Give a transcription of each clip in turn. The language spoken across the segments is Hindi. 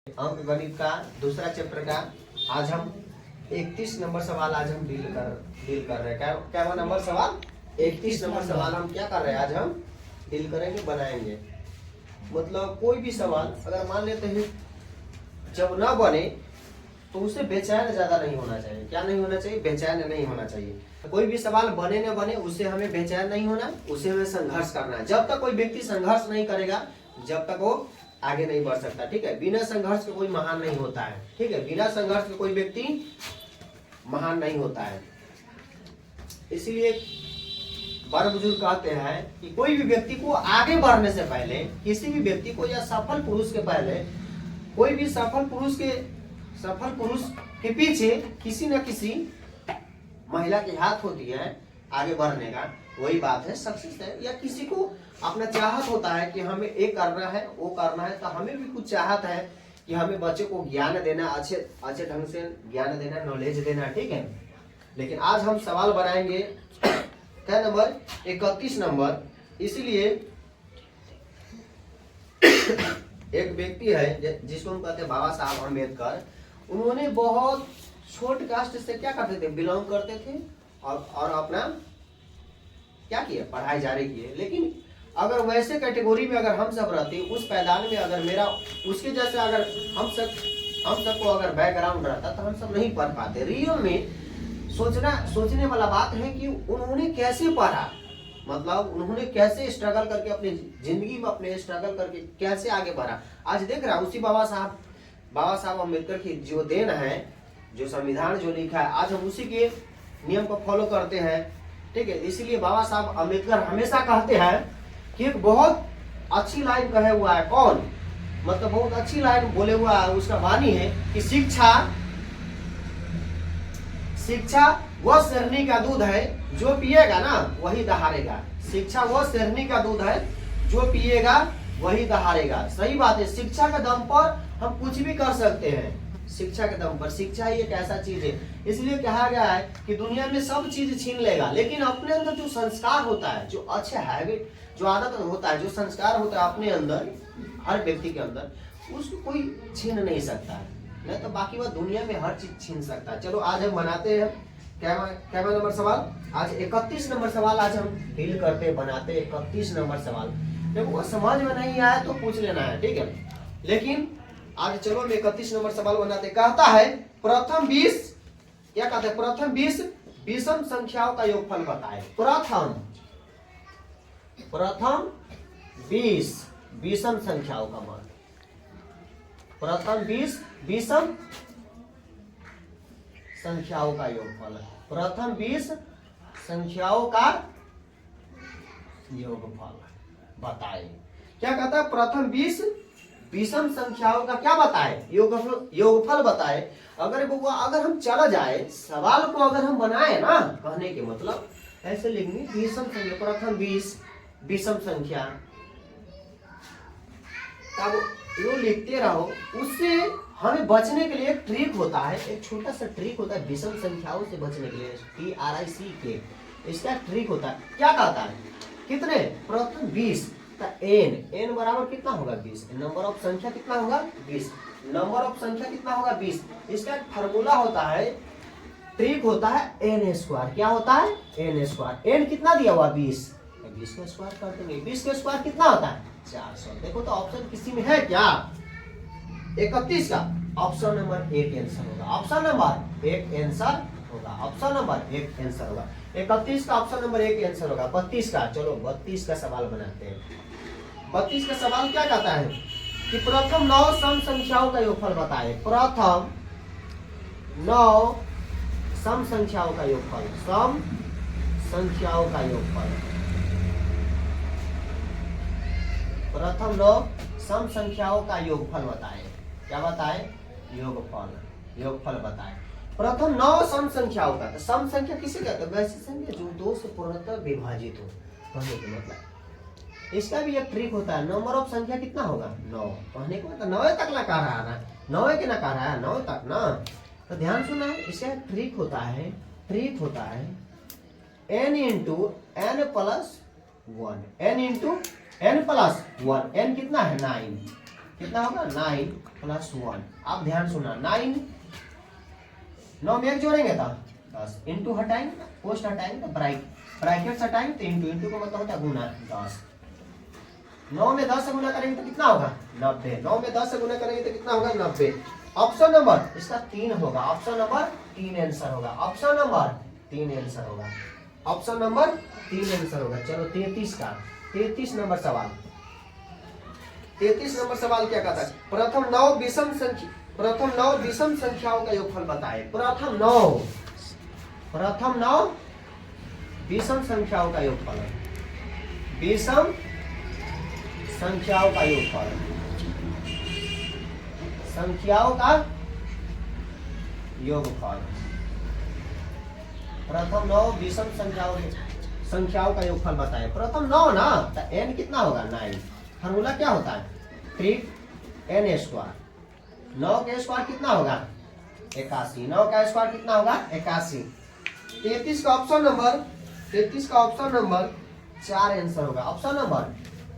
अंक गणित का दूसरा चैप्टर का आज हम 31 नंबर सवाल आज हम डील कर रहे हैं। क्या नंबर सवाल 31 नंबर सवाल हम क्या कर रहे हैं, आज हम डील करेंगे, बनाएंगे। मतलब कोई भी सवाल अगर मान लेते हैं जब ना बने तो उसे बेचैन ज्यादा नहीं होना चाहिए। क्या नहीं होना चाहिए? बेचैन नहीं होना चाहिए। कोई भी सवाल बने न बने उससे हमें बेचैन नहीं होना, उसे हमें संघर्ष करना है। जब तक कोई व्यक्ति संघर्ष नहीं करेगा जब तक वो आगे नहीं बढ़ सकता। ठीक है, बिना संघर्ष के कोई महान नहीं होता है। ठीक है, बिना संघर्ष के कोई व्यक्ति महान नहीं होता है। इसलिए बड़े बुजुर्ग कहते हैं कि कोई भी व्यक्ति को आगे बढ़ने से पहले, किसी भी व्यक्ति को या सफल पुरुष के पहले, कोई भी सफल पुरुष के पीछे किसी न किसी महिला के हाथ होती है आगे बढ़ने का। वही बात है सक्सेस है। या किसी को अपना चाहत होता है कि हमें ये करना है वो करना है, तो हमें भी कुछ चाहत है कि हमें बच्चे को ज्ञान देना, अच्छे ढंग से ज्ञान देना, नॉलेज देना। ठीक है, लेकिन आज हम सवाल बनाएंगे क्या नंबर 31 नंबर। इसलिए एक व्यक्ति है जिसको हम कहते हैं बाबा साहब अम्बेडकर। उन्होंने बहुत छोट कास्ट से क्या करते थे, बिलोंग करते थे और अपना क्या किया, पढ़ाई जारी किए। लेकिन अगर वैसे कैटेगरी में अगर हम सब रहते, उस पैदान में अगर मेरा उसके जैसे अगर हम सबको अगर बैकग्राउंड रहता तो हम सब नहीं पढ़ पाते। रियल में सोचने वाला बात है कि उन्होंने कैसे पढ़ा, मतलब उन्होंने कैसे स्ट्रगल करके अपनी जिंदगी में अपने स्ट्रगल करके कैसे आगे बढ़ा। आज देख रहा उसी बाबा साहब अम्बेडकर की जो देन है, जो संविधान जो लिखा है, आज हम उसी के नियम को फॉलो करते हैं। ठीक है, इसलिए बाबा साहब अम्बेडकर हमेशा कहते हैं कि एक बहुत अच्छी लाइन कहे हुआ है। कौन? मतलब बहुत अच्छी लाइन बोले हुआ है, उसका वाणी है कि शिक्षा वह शेरनी का दूध है जो पिएगा ना वही दहाड़ेगा। शिक्षा वह शेरनी का दूध है जो पिएगा वही दहाड़ेगा। सही बात है, शिक्षा के दम पर हम कुछ भी कर सकते हैं। शिक्षा के दम पर, शिक्षा ही एक ऐसा चीज है। इसलिए कहा गया है कि दुनिया में सब चीज छीन लेगा, लेकिन अपने अंदर जो संस्कार होता है, जो अच्छे हैबिट, जो आदत होता है, जो संस्कार होता है अपने अंदर, हर व्यक्ति के अंदर, उसको कोई छीन नहीं सकता है। नहीं तो बाकी वह दुनिया में हर चीज छीन सकता है। चलो आज हम बनाते हैं क्या नंबर सवाल, आज 31 नंबर सवाल आज हम डील करते बनाते 31 नंबर सवाल। देखो वो समझ में नहीं आया तो पूछ लेना है। ठीक है, लेकिन आज चलो हम 31 नंबर सवाल बनाते। कहता है प्रथम 20 क्या कहते हैं, प्रथम 20 विषम संख्याओं का योगफल बताए। प्रथम 20 विषम संख्याओं का मान, प्रथम 20 विषम संख्याओं का योगफल, प्रथम 20 संख्याओं का योगफल बताए। क्या कहता है, प्रथम 20 विषम संख्याओं का क्या बताए, योगफल बताए। अगर हम चला जाए सवाल को अगर हम बनाए ना, कहने के मतलब ऐसे लिखेंगे विषम संख्या, प्रथम 20 विषम संख्या, तब यो लिखते रहो। उससे हमें बचने के लिए एक ट्रिक होता है, एक छोटा सा ट्रिक होता है विषम संख्याओं से बचने के लिए, TRICK, इसका ट्रिक होता है। क्या कहता है, कितने, प्रथम 20 n बराबर कितना होगा 20, नंबर ऑफ संख्या कितना होगा 20, नंबर ऑफ संख्या कितना होगा 20। इसका एक फार्मूला होता है, ट्रिक होता है n स्क्वायर। क्या होता है, n स्क्वायर। n कितना दिया हुआ 20 का स्क्वायर कर देंगे। 20 का स्क्वायर कितना होता है 400। देखो तो ऑप्शन किसी में है क्या, 31 का ऑप्शन नंबर 1 आंसर होगा, ऑप्शन नंबर 1 आंसर होगा, ऑप्शन नंबर 1 आंसर होगा। 31 का ऑप्शन नंबर 1 आंसर होगा। 32 का, चलो 32 का सवाल बनाते हैं। 32 का सवाल क्या कहता है कि प्रथम 9 सम संख्याओं का योगफल बताए। प्रथम 9 सम संख्याओं का योगफल, सम संख्याओं का योगफल, प्रथम 9 सम संख्याओं का योगफल बताए। क्या बताए, योगफल बताए। प्रथम 9 सम संख्याओं का, तो सम संख्या किसे कहते हैं, वैसी संख्या जो 2 से पूर्णतः विभाजित हो, कहने के मतलब। इसका भी एक ट्रिक होता है, नंबर ऑफ संख्या कितना होगा 9, कहने के मतलब 9 तक ना कह रहा है, 9 के ना कह रहा है, 9 तक ना। तो ध्यान सुना, इसका एक ट्रिक होता है n into n plus 1, n into n plus 1, n कितना है 9, कितना होगा 9 प्लस 1। अब ध्यान सुना, 9 9 में एक जोड़ेंगे तो 10, इंटू हटाएंगे पोस्ट हटाएंगे तो ब्रैकेट हटाएंगे तो इंटू, इंटू का मतलब होता है गुना 10। 9 में 10 से गुना करेंगे तो कितना होगा 90। 9 में 10 से गुना करेंगे तो कितना होगा 90। ऑप्शन नंबर इसका 3 होगा, ऑप्शन नंबर 3 आंसर होगा, ऑप्शन नंबर 3 आंसर होगा, ऑप्शन नंबर 3 आंसर होगा। चलो 33 नंबर सवाल। 33 नंबर सवाल क्या कहता है, प्रथम 9 विषम संख्याओं का योगफल बताए। प्रथम 9 विषम संख्याओं का योगफल है, विषम संख्याओं का योगफल, संख्याओं का योगफल। प्रथम 9 विषम संख्याओं का योगफल बताए। प्रथम 9 ना तो n कितना होगा 9। फॉर्मूला क्या होता है 3n²। 9 का स्क्वायर कितना होगा 81। 9 का स्क्वायर कितना होगा 81। 33 का ऑप्शन नंबर 4 आंसर होगा, ऑप्शन नंबर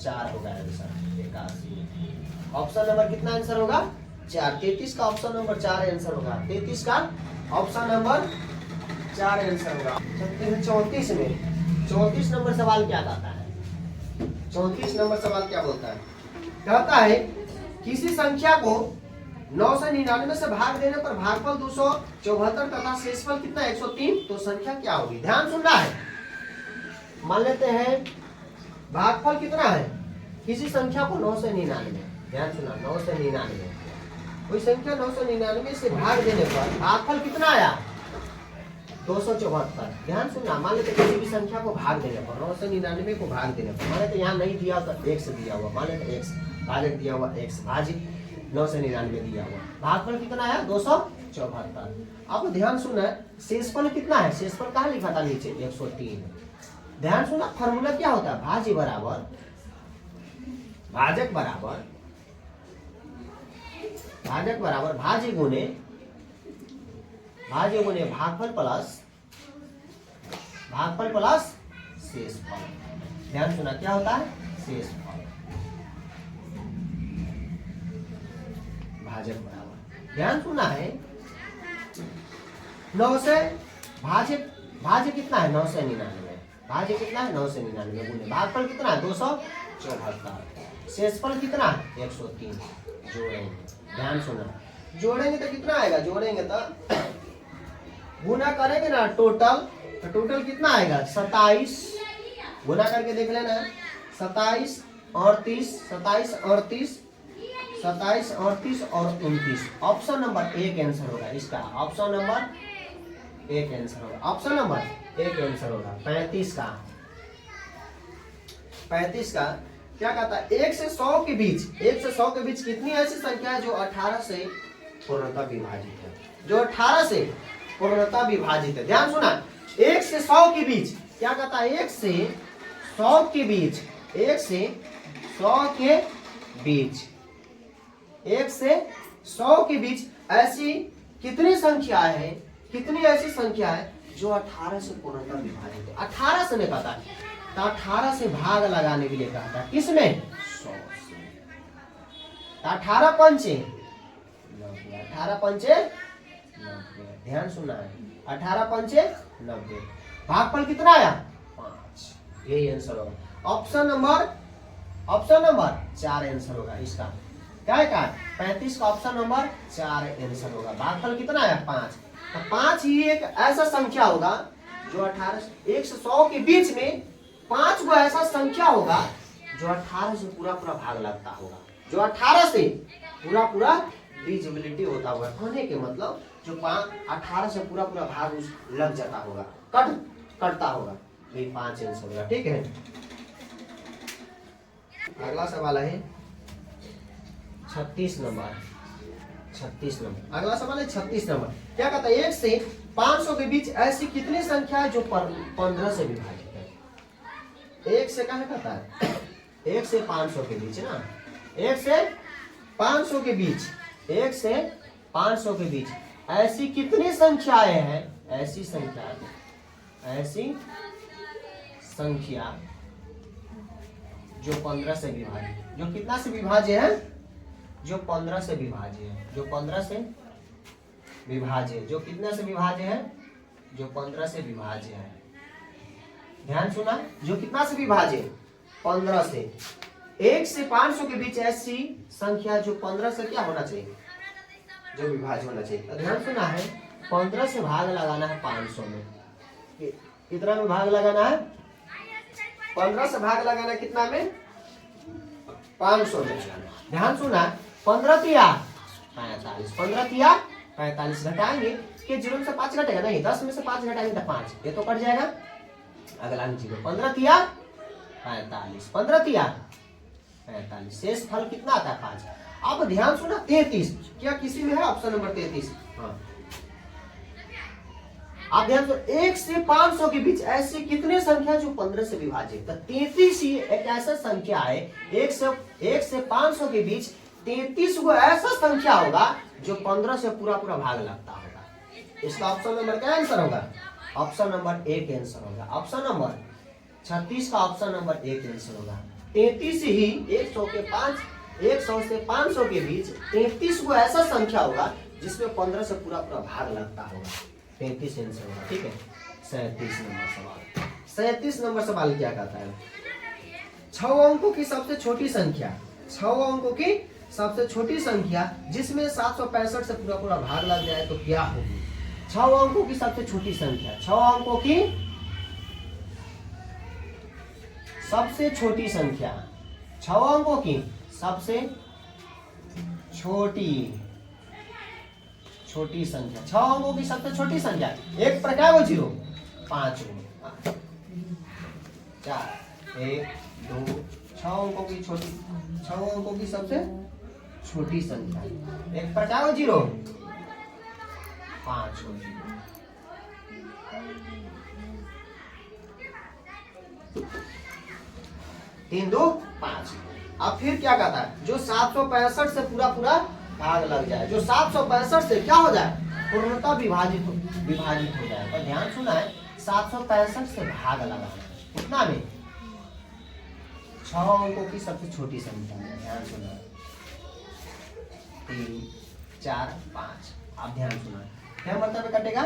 4 होगा आंसर 81। ऑप्शन नंबर कितना आंसर होगा 4। 33 का ऑप्शन नंबर 4 आंसर होगा, 33 का ऑप्शन नंबर 4 आंसर होगा। 34 नंबर सवाल क्या कहता है, 34 नंबर सवाल क्या बोलता है, कहता है किसी संख्या को 999 से भाग देने पर भागफल 274 तथा शेषफल कितना 103, तो संख्या क्या होगी। ध्यान सुनना है, मान लेते हैं भागफल कितना है किसी संख्या को 9 से 99, ध्यान सुना 9 से 99, कोई संख्या 999 से भाग देने पर भागफल कितना आया 274। ध्यान सुनना, मान लेते किसी भी संख्या को भाग देने पर 9 से 99 को भाग देने पर, मान लेते यहाँ नहीं दिया तो x दिया हुआ, मान लेते x भाजक दिया हुआ x भाजित 9 से 99 दिया हुआ, भागफल कितना है 274। अब ध्यान सुनना, शेषफल कितना है, शेषफल कहाँ लिखा था नीचे 103। ध्यान सुना, फॉर्मूला क्या होता है भाज्य बराबर भाजक बराबर भाज्य गुने भागफल प्लस शेषफल। ध्यान सुना क्या होता है शेषफल भाजक बराबर, ध्यान सुना है 9 से भाज्य कितना है 9 से 99, भाज्य कितना है 9 से 99 गुने भागफल कितना है 274, शेषफल कितना है 103। जोड़ेंगे, ध्यान सुना, जोड़ेंगे तो कितना आएगा, जोड़ेंगे तो गुना करेंगे ना टोटल कितना आएगा 27, गुना करके देख लेना 27 38 और 29। ऑप्शन नंबर 1 आंसर होगा इसका, ऑप्शन नंबर 1 आंसर होगा, ऑप्शन नंबर 1 आंसर होगा। 35 का क्या कहता है 1 से 100 के बीच कितनी ऐसी संख्या है जो 18 से पूर्णतः विभाजित है, जो 18 से पूर्णतः विभाजित है। ध्यान सुना, 1 से 100 के बीच क्या कहता है 1 से 100 के बीच 1 से 100 के बीच ऐसी कितनी ऐसी संख्या है जो 18 से पूर्णतः विभाजित है। 18 से नहीं कहता है तो 18 से भाग लगाने के लिए कहता है, किसमें 100 से। 18 पंचे 90, ध्यान सुना है 18 पंचे 90, भागफल कितना आया 5, यही आंसर होगा। ऑप्शन नंबर 4 आंसर होगा इसका, क्या है 35 का ऑप्शन नंबर 4 आंसर होगा। भागफल कितना आया 5, तो 5 ही एक ऐसा संख्या होगा जो 1 से 100 के बीच में 5 गो ऐसा संख्या होगा जो 18 से पूरा भाग लगता होगा, जो 18 से पूरा डिविजिबिलिटी होता होगा, होने के मतलब जो 18 से पूरा भाग लग जाता होगा, कटता होगा, ये 5 आंसर होगा। ठीक है, अगला सवाल है 36 नंबर। अगला सवाल है 36 नंबर। क्या कहता है 1 से 500 के बीच ऐसी कितनी संख्या है जो 15 से विभाजित है। 1 से कहा कहता है 1 से 500 के बीच ना, 1 से 500 के बीच ऐसी कितनी संख्याएं हैं, ऐसी संख्या जो 15 से विभाजित, जो कितना से विभाज्य है जो 15 से विभाज्य है, जो 15 से विभाज्य है, जो कितने से विभाज्य है, जो 15 से विभाज्य है। ध्यान सुना, जो कितना से विभाज्य है, 15 से। 1 से 500 के बीच ऐसी संख्या जो 15 से क्या होना चाहिए, जो विभाज्य होना चाहिए। तो ध्यान सुना है, 15 से भाग लगाना है 500 में। कितना में भाग लगाना है, 15 से भाग लगाना कितना में, 500 में। ध्यान सुना, 15 तिया 45, 15 तिया 45 घटाएंगे कि 0 से 5 घटेगा नहीं, 10 में से 5 घटाएंगे तो 5, ये तो कट जाएगा, अगला 0। 15 तिया 45, 15 तिया 45, शेष फल कितना आता है 5। अब ध्यान सुना, 33 क्या किसी में है ऑप्शन नंबर 33? हाँ, आप ध्यान सुनो, 1 से 500 के बीच ऐसी कितने संख्या जो 15 से विभाजित, तो 33 ही एक ऐसा संख्या है, 1 से 500 के बीच 33 को ऐसा संख्या होगा जो 15 से पूरा पूरा भाग लगता होगा। इसका ऑप्शन नंबर क्या आंसर होगा, ऑप्शन नंबर 1 आंसर होगा। ऑप्शन नंबर 36 का ऑप्शन नंबर 1 आंसर होगा। 33 ही 100 से 500 के बीच 33 को ऐसा संख्या होगा जिसमें 15 से पूरा पूरा भाग लगता होगा, 33 आंसर होगा। ठीक है, 37 नंबर सवाल। 37 नंबर सवाल क्या कहता है, 6 अंकों की सबसे छोटी संख्या, 6 अंकों की सबसे छोटी संख्या जिसमें 765 से पूरा पूरा भाग लग जाए तो क्या होगी। 6 अंकों की सबसे छोटी संख्या, 6 अंकों की सबसे छोटी संख्या, 6 अंकों की सबसे छोटी संख्या, 6 अंकों की सबसे छोटी संख्या, 1 पर क्या हो 0, 5 हो 4, 1 2, 6 अंकों की छोटी, 6 अंकों की सबसे छोटी संख्या, 1 पर क्या हो 0, 5 हो 3 2 5। अब फिर क्या कहता है, जो 765 से पूरा पूरा भाग लग जाए, जो 765 से क्या हो जाए, पूर्णतः विभाजित हो जाए। पर ध्यान सुना है, 765 से भाग लगाना कितना में, 6 अंकों की सबसे छोटी संख्या में। ध्यान सुना, 3 4 5। आप ध्यान सुना, क्या मरतबे कटेगा,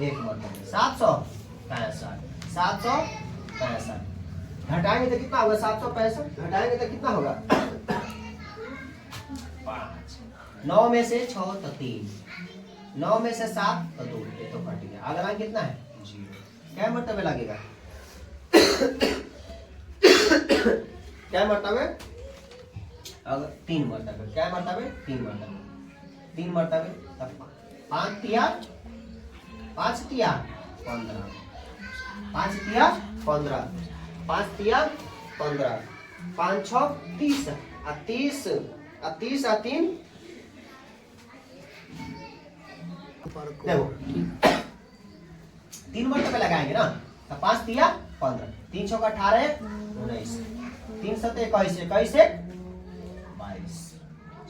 1 मरतबे, 765 घटाएंगे तो कितना होगा, 765 घटाएंगे तो कितना होगा 5। 9 में से 6 तो 3, 9 में से 7 तो 2, ये तो कट गया। अगला कितना है 0। क्या मरतबे लगेगा क्या मरतबे, अगर 3 मरतबे, क्या मरतबे 3 मरतबे, 3 मरतबे तब 5 तिया 15, 5 तिया 15, 5 तिया 15, 5 6 30, 30 और 3 देखो 3 मरतबे लगाएंगे ना, तो 5 तिया 15, 3 6 18 19, 3 7 21 21 22।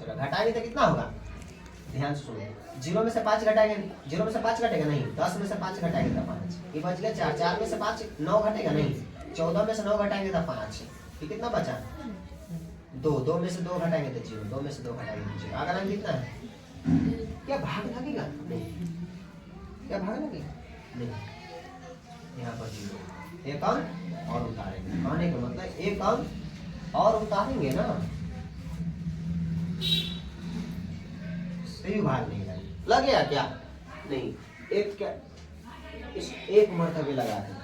चलो घटाएंगे तो कितना होगा, ध्यान से सुनो, 0 में से 5 घटाएंगे, 0 में से 5 घटेगा नहीं, 10 में से 5 घटाएंगे तो 5, ये बच गया 4, 4 में से 5 9 घटेगा नहीं, 14 में से 9 घटाएंगे तो 5, ये कितना बचा 2, 2 में से 2 घटाएंगे तो 0, 2 में से 2 घटाएंगे तो 0। अगर हम कितना है, क्या भाग लगेगा नहीं, क्या भाग लगेगा नहीं, यहाँ पर 0, एक अंक और उतारेंगे, कहने का मतलब एक अंक और उतारेंगे ना, सही भाग नहीं लगेगा क्या नहीं, एक क्या इस एक मरतबे लगा दें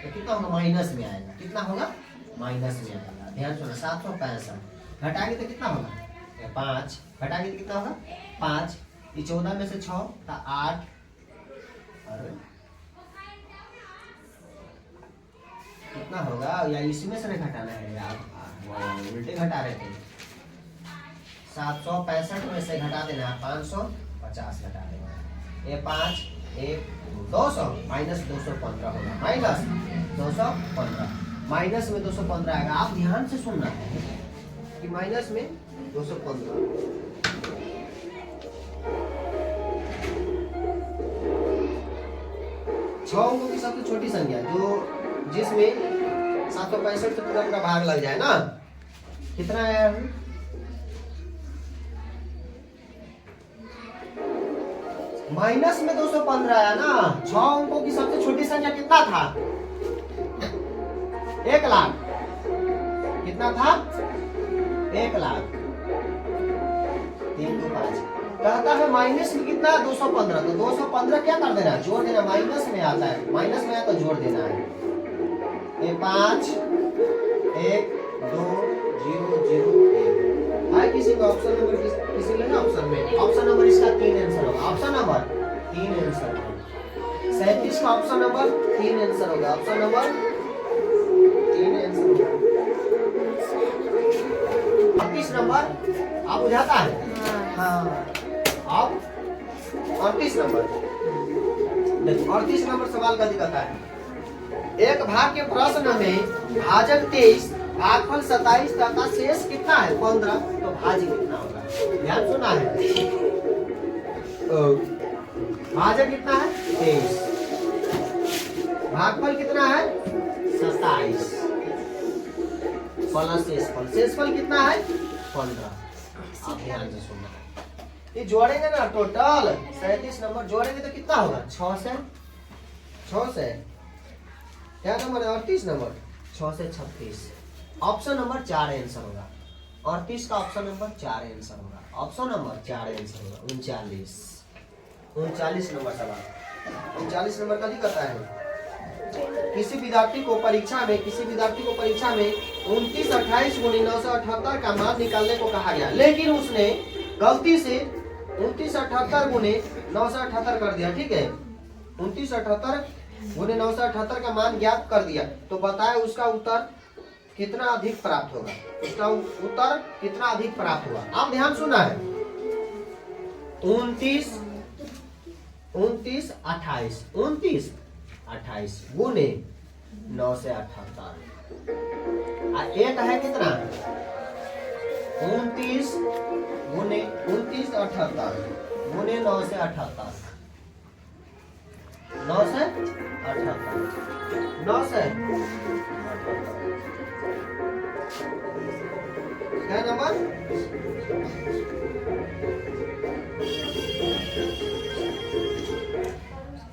तो कितना होगा, माइनस में आएगा, कितना होगा माइनस में आएगा। ध्यान सुनो, 765 घटाएंगे तो कितना होगा 5, घटाएंगे तो कितना होगा 5, ये 14 में से 6 तो 8, और कितना होगा, या इसमें से नहीं घटाना है यार, उल्टे घटा रहे थे, 765 में से घटा देना है 550 घटा देना, ये 5 1 200 माइनस 215 होगा, माइनस 215, माइनस में 215 आएगा। आप ध्यान से सुनना है कि माइनस में 215, छह अंकों की सबसे छोटी संख्या जो जिसमें 765 से पूरा पूरा भाग लग जाए ना, कितना आया माइनस में 215 आया ना। 6 अंकों की सबसे छोटी संख्या कितना था? 1 लाख। कितना था? 1 लाख। 3 2 5 कहता है माइनस में कितना है? 215। तो 215 क्या कर देना? जोड़ देना। माइनस में आता है, माइनस में आता तो जोड़ देना है। ये 5 1 2 0 0 1 है। किसी का ऑप्शन नंबर किसी लेना ऑप्शन में? ऑप्शन नंबर इसका 3 आंसर होगा। ऑप्शन नंबर 3 आंसर होगा। 37 का ऑप्शन नंबर 3 आंसर होगा। ऑप्शन नंबर 3 आंसर होगा। 38 नंबर आप बुझाता है? हाँ। अब 38 नंबर देखो, 38 नंबर सवाल का दिखाता है। एक भाग के प्रश्न में भाजक 23 भागफल 27 तथा शेष कितना है? 15। तो भाज्य कितना होगा? ध्यान सुना है। भाजक कितना है? 23। भागफल कितना है? 27 प्लस शेषफल। शेषफल कितना है? 15। आप ध्यान से सुनना। ये जोड़ेंगे ना टोटल 37 नंबर जोड़ेंगे तो कितना होगा? 6 से क्या नंबर है? 38 नंबर 6 से 36। ऑप्शन नंबर 4 आंसर होगा। 38 का ऑप्शन नंबर 4 आंसर होगा। ऑप्शन नंबर 4 आंसर होगा। 39 नंबर सवाल। 39 नंबर का दिखाता है। किसी विद्यार्थी को परीक्षा में 29 28 गुनी 978 का मान निकालने को कहा गया, लेकिन उसने गलती से 29 78 गुने 978 कर दिया। ठीक है, 29 78 गुने 978 का मान ज्ञात कर दिया। तो बताए उसका उत्तर कितना अधिक प्राप्त होगा? उसका उत्तर कितना अधिक प्राप्त होगा? आप ध्यान सुना है। 29 28 गुने 9 से 78 एक है कितना? 29 गुने 29 78 गुने 9 से 78 9 से 78 क्या नंबर?